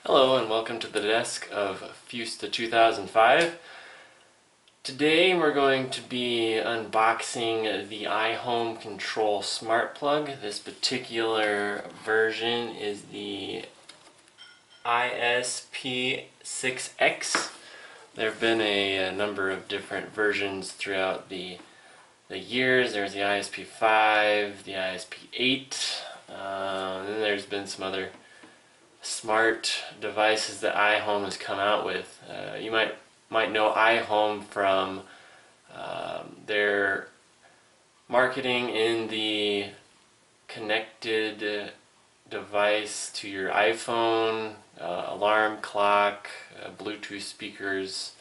Hello and welcome to the desk of Fusta 2005. Today we're going to be unboxing the iHome Control Smart Plug. This particular version is the ISP6X. There have been a number of different versions throughout the years. There's the ISP5, the ISP8, and then there's been some other smart devices that iHome has come out with. You might know iHome from their marketing in the connected device to your iPhone, alarm clock, Bluetooth speakers,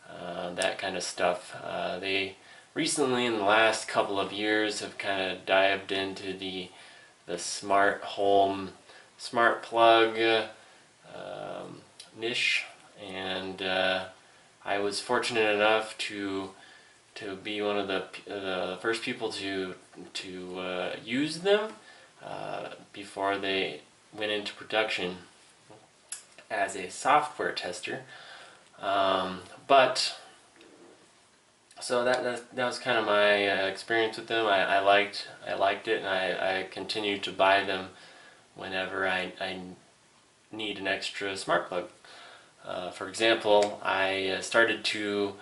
that kind of stuff. They recently, in the last couple of years, have kind of dived into the smart home smart plug niche, and I was fortunate enough to be one of the first people to use them before they went into production as a software tester. So that was kind of my experience with them. I liked it, and I continued to buy them whenever I need an extra smart plug. For example, I started to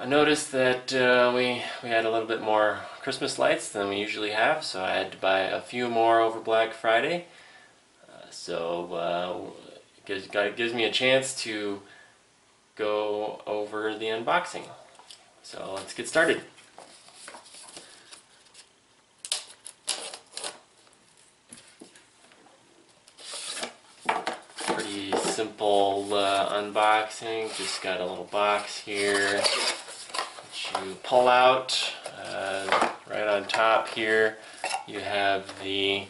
notice that we had a little bit more Christmas lights than we usually have, so I had to buy a few more over Black Friday. It gives me a chance to go over the unboxing. So let's get started. Pretty simple unboxing. Just got a little box here that you pull out. Right on top here you have the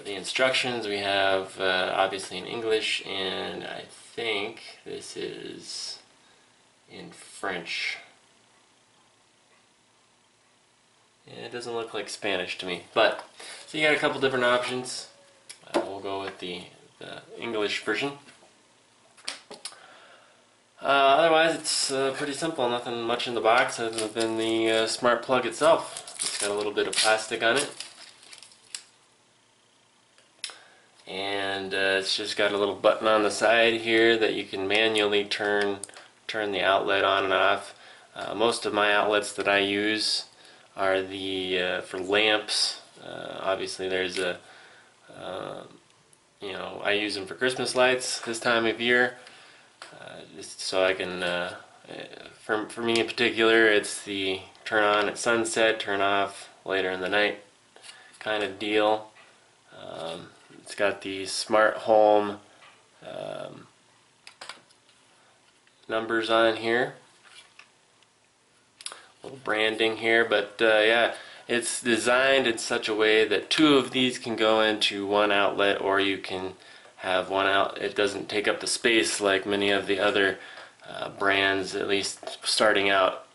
instructions. We have obviously in English, and I think this is in French. It doesn't look like Spanish to me, but so you got a couple different options. We'll go with the English version. Otherwise, it's pretty simple. Nothing much in the box other than the smart plug itself. It's got a little bit of plastic on it, and it's just got a little button on the side here that you can manually turn the outlet on and off. Most of my outlets that I use are the for lamps. Obviously, there's a I use them for Christmas lights this time of year, just so I can. For me in particular, it's the turn on at sunset, turn off later in the night kind of deal. It's got the smart home numbers on here, little branding here, but yeah, it's designed in such a way that two of these can go into one outlet, or you can have one out. It doesn't take up the space like many of the other brands, at least starting out,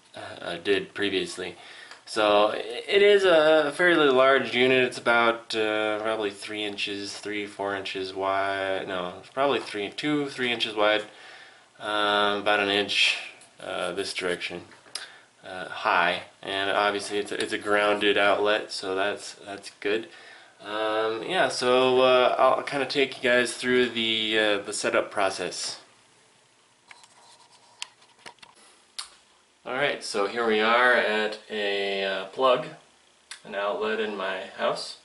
did previously. So it is a fairly large unit. It's about probably 3 inches, 4 inches wide. No, it's probably 3 inches wide. About an inch this direction high, and obviously it's a grounded outlet, so that's good. Yeah, so I'll kind of take you guys through the setup process. Alright, so here we are at a plug, an outlet in my house,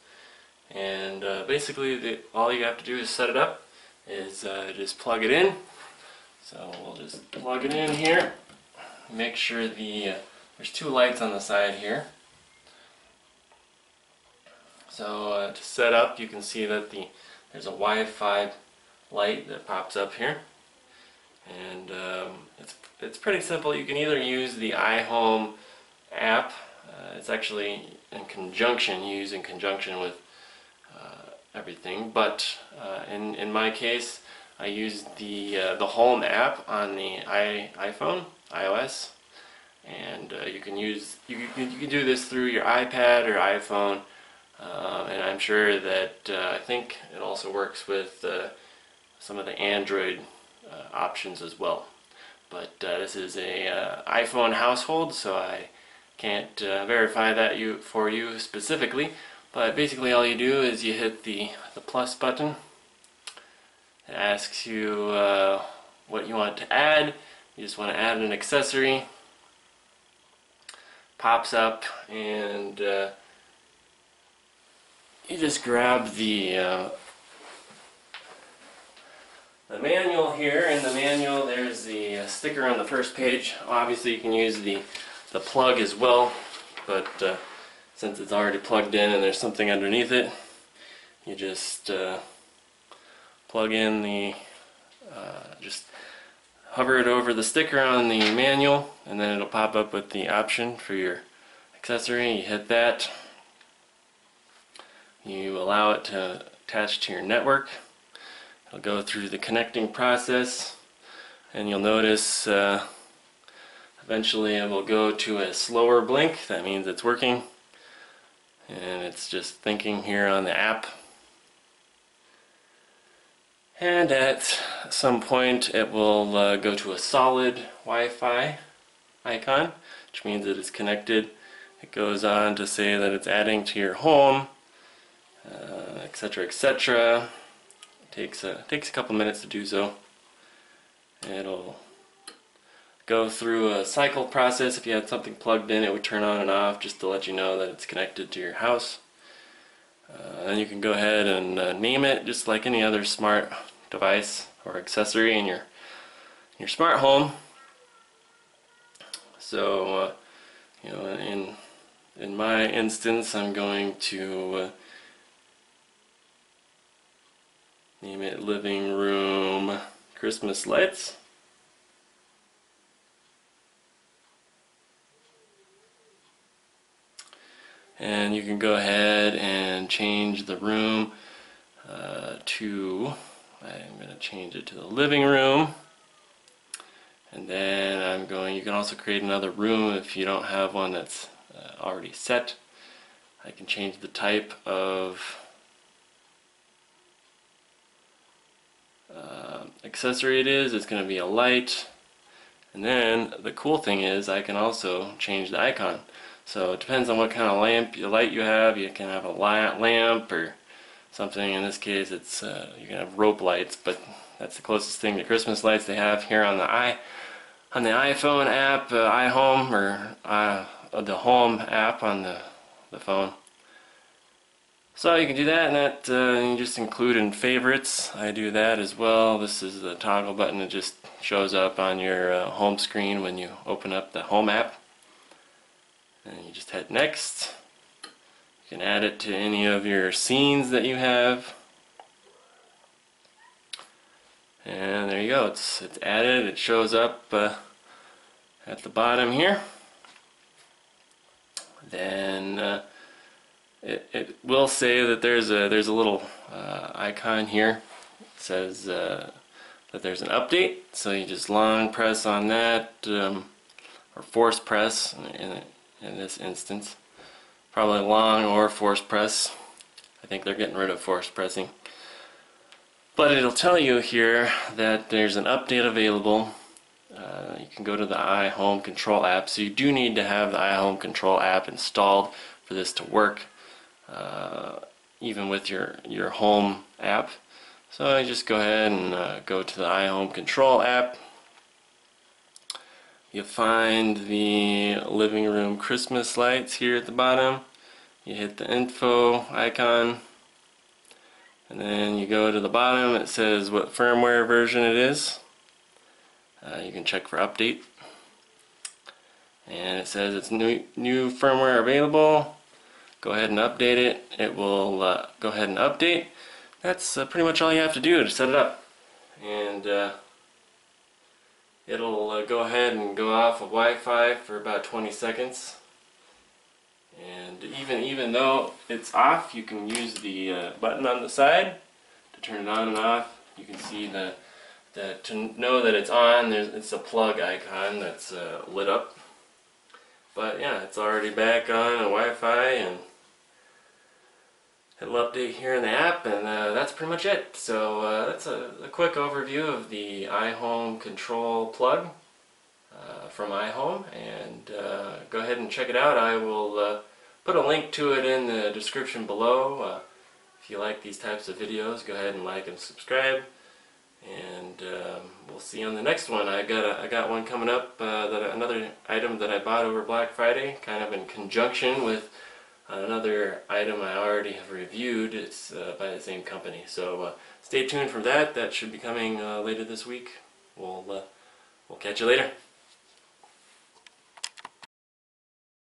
and basically all you have to do is set it up, is just plug it in. So we'll just plug it in here. Make sure there's two lights on the side here. So to set up, you can see that there's a Wi-Fi light that pops up here, and it's pretty simple. You can either use the iHome app. It's actually used in conjunction with everything, but in my case, I used the Home app on the iPhone, iOS, and you can do this through your iPad or iPhone. And I'm sure that I think it also works with some of the Android options as well. But this is a iPhone household, so I can't verify that for you specifically. But basically, all you do is you hit the plus button. It asks you what you want to add. You just want to add an accessory. Pops up, and you just grab the manual here. In the manual, there's the sticker on the first page. Obviously, you can use the plug as well, but since it's already plugged in and there's something underneath it, you just plug in the just hover it over the sticker on the manual, and then it'll pop up with the option for your accessory. You hit that. You allow it to attach to your network. It'll go through the connecting process, and you'll notice eventually it will go to a slower blink. That means it's working, and it's just thinking here on the app. And at some point it will go to a solid Wi-Fi icon, which means that it's connected. It goes on to say that it's adding to your home, etc., etc. Takes a couple minutes to do so. It'll go through a cycle process. If you had something plugged in, it would turn on and off just to let you know that it's connected to your house. Then you can go ahead and name it just like any other smart device or accessory in your smart home. So you know, in my instance, I'm going to name it living room Christmas lights. And you can go ahead and change the room I'm going to change it to the living room. And then you can also create another room if you don't have one that's already set. I can change the type of accessory it is. It's going to be a light. And then the cool thing is I can also change the icon. So it depends on what kind of light you have. You can have a lamp or something. In this case, it's you can have rope lights, but that's the closest thing to Christmas lights they have here on the iPhone app, iHome, or the Home app on the phone. So you can do that, and that you just include in favorites. I do that as well. This is the toggle button. It just shows up on your home screen when you open up the Home app. And you just hit next. You can add it to any of your scenes that you have. And there you go. It's added. It shows up at the bottom here. Then it will say that there's a little icon here. It says that there's an update. So you just long press on that, or force press in this instance. Probably long or force press. I think they're getting rid of force pressing. But it'll tell you here that there's an update available. You can go to the iHome Control app. So you do need to have the iHome Control app installed for this to work, even with your home app. So I just go ahead and go to the iHome Control app. You find the living room Christmas lights here at the bottom. You hit the info icon, and then you go to the bottom. It says what firmware version it is. You can check for update, and it says it's new firmware available. Go ahead and update it. It will go ahead and update. That's pretty much all you have to do to set it up, and it'll go ahead and go off of Wi-Fi for about 20 seconds. And even though it's off, you can use the button on the side to turn it on and off. You can see to know that it's on, it's a plug icon that's lit up. But yeah, it's already back on Wi-Fi, and it'll update here in the app, and that's pretty much it. So that's a quick overview of the iHome control plug from iHome, and go ahead and check it out. I will put a link to it in the description below. If you like these types of videos, go ahead and like and subscribe, and we'll see you on the next one. I got one coming up, another item that I bought over Black Friday, kind of in conjunction with another item I already have reviewed. It's by the same company, so stay tuned for that. That should be coming later this week. We'll catch you later.